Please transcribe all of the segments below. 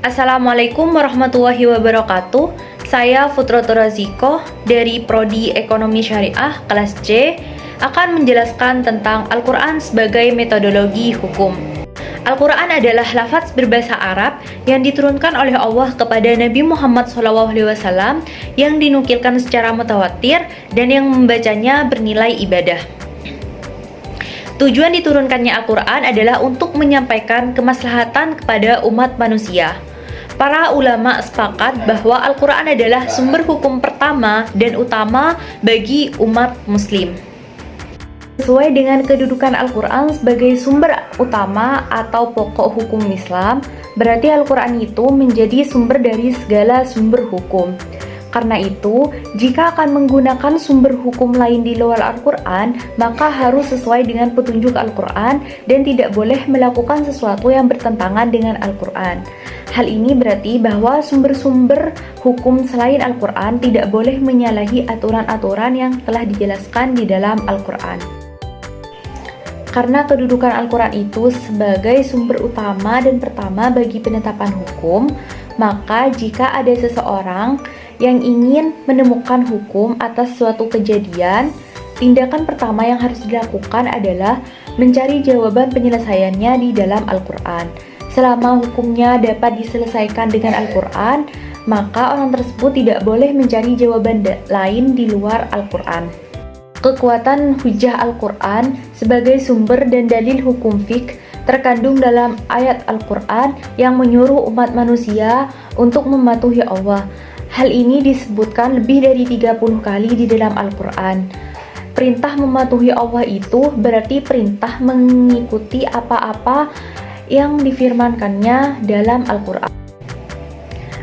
Assalamualaikum warahmatullahi wabarakatuh. Saya Futroto Raziko dari Prodi Ekonomi Syariah kelas C akan menjelaskan tentang Al-Quran sebagai metodologi hukum. Al-Quran adalah lafaz berbahasa Arab yang diturunkan oleh Allah kepada Nabi Muhammad SAW yang dinukilkan secara mutawatir dan yang membacanya bernilai ibadah. Tujuan diturunkannya Al-Quran adalah untuk menyampaikan kemaslahatan kepada umat manusia. Para ulama sepakat bahwa Al-Quran adalah sumber hukum pertama dan utama bagi umat muslim. Sesuai dengan kedudukan Al-Quran sebagai sumber utama atau pokok hukum Islam, berarti Al-Quran itu menjadi sumber dari segala sumber hukum. Karena itu, jika akan menggunakan sumber hukum lain di luar Al-Quran, maka harus sesuai dengan petunjuk Al-Quran dan tidak boleh melakukan sesuatu yang bertentangan dengan Al-Quran. Hal ini berarti bahwa sumber-sumber hukum selain Al-Quran tidak boleh menyalahi aturan-aturan yang telah dijelaskan di dalam Al-Quran. Karena kedudukan Al-Quran itu sebagai sumber utama dan pertama bagi penetapan hukum, maka jika ada seseorang yang ingin menemukan hukum atas suatu kejadian, tindakan pertama yang harus dilakukan adalah mencari jawaban penyelesaiannya di dalam Al-Quran. Selama hukumnya dapat diselesaikan dengan Al-Quran, maka orang tersebut tidak boleh mencari jawaban lain di luar Al-Quran. Kekuatan hujah Al-Quran sebagai sumber dan dalil hukum fiqh terkandung dalam ayat Al-Quran yang menyuruh umat manusia untuk mematuhi Allah. Hal ini disebutkan lebih dari 30 kali di dalam Al-Quran. Perintah mematuhi Allah itu berarti perintah mengikuti apa-apa yang difirmankannya dalam Al-Quran.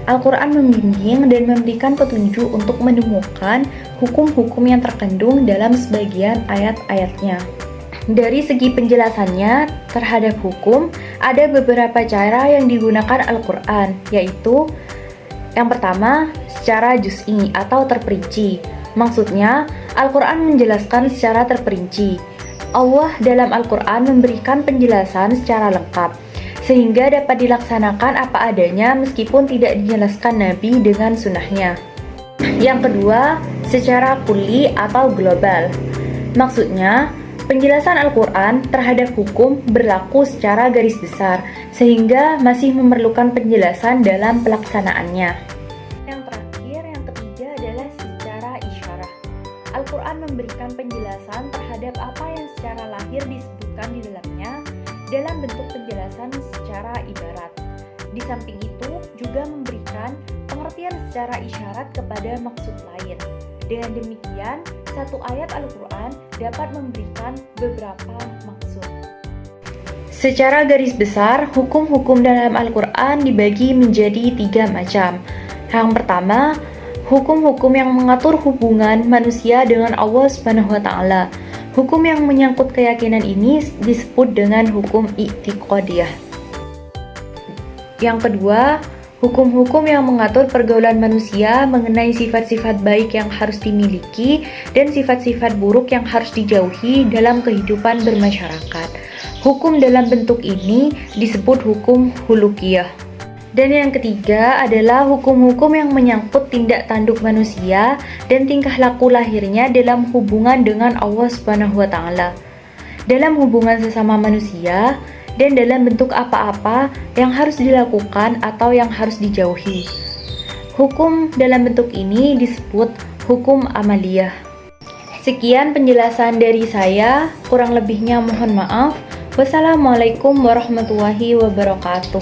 Al-Quran membimbing dan memberikan petunjuk untuk menemukan hukum-hukum yang terkandung dalam sebagian ayat-ayatnya. Dari segi penjelasannya terhadap hukum, ada beberapa cara yang digunakan Al-Quran, yaitu yang pertama, secara juz'i atau terperinci. Maksudnya, Al-Quran menjelaskan secara terperinci. Allah dalam Al-Quran memberikan penjelasan secara lengkap, sehingga dapat dilaksanakan apa adanya meskipun tidak dijelaskan Nabi dengan sunnahnya. Yang kedua, secara kulli atau global. Maksudnya, penjelasan Al-Quran terhadap hukum berlaku secara garis besar, sehingga masih memerlukan penjelasan dalam pelaksanaannya. Yang terakhir, yang ketiga adalah secara isyarah. Al-Quran memberikan penjelasan terhadap apa yang secara lahir disebutkan di dalamnya dalam bentuk penjelasan secara ibarat. Di samping itu, juga memberikan pengertian secara isyarat kepada maksud lain. Dengan demikian, satu ayat Al-Quran dapat memberikan beberapa maksud. Secara garis besar, hukum-hukum dalam Al-Quran dibagi menjadi 3 macam. Yang pertama, hukum-hukum yang mengatur hubungan manusia dengan Allah SWT. Hukum yang menyangkut keyakinan ini disebut dengan hukum i'tiqadiyah. Yang kedua, hukum-hukum yang mengatur pergaulan manusia mengenai sifat-sifat baik yang harus dimiliki dan sifat-sifat buruk yang harus dijauhi dalam kehidupan bermasyarakat. Hukum dalam bentuk ini disebut hukum hulukiyah. Dan yang ketiga adalah hukum-hukum yang menyangkut tindak tanduk manusia dan tingkah laku lahirnya dalam hubungan dengan Allah SWT, dalam hubungan sesama manusia, dan dalam bentuk apa-apa yang harus dilakukan atau yang harus dijauhi. Hukum dalam bentuk ini disebut hukum amaliyah. Sekian penjelasan dari saya, kurang lebihnya mohon maaf. Wassalamualaikum warahmatullahi wabarakatuh.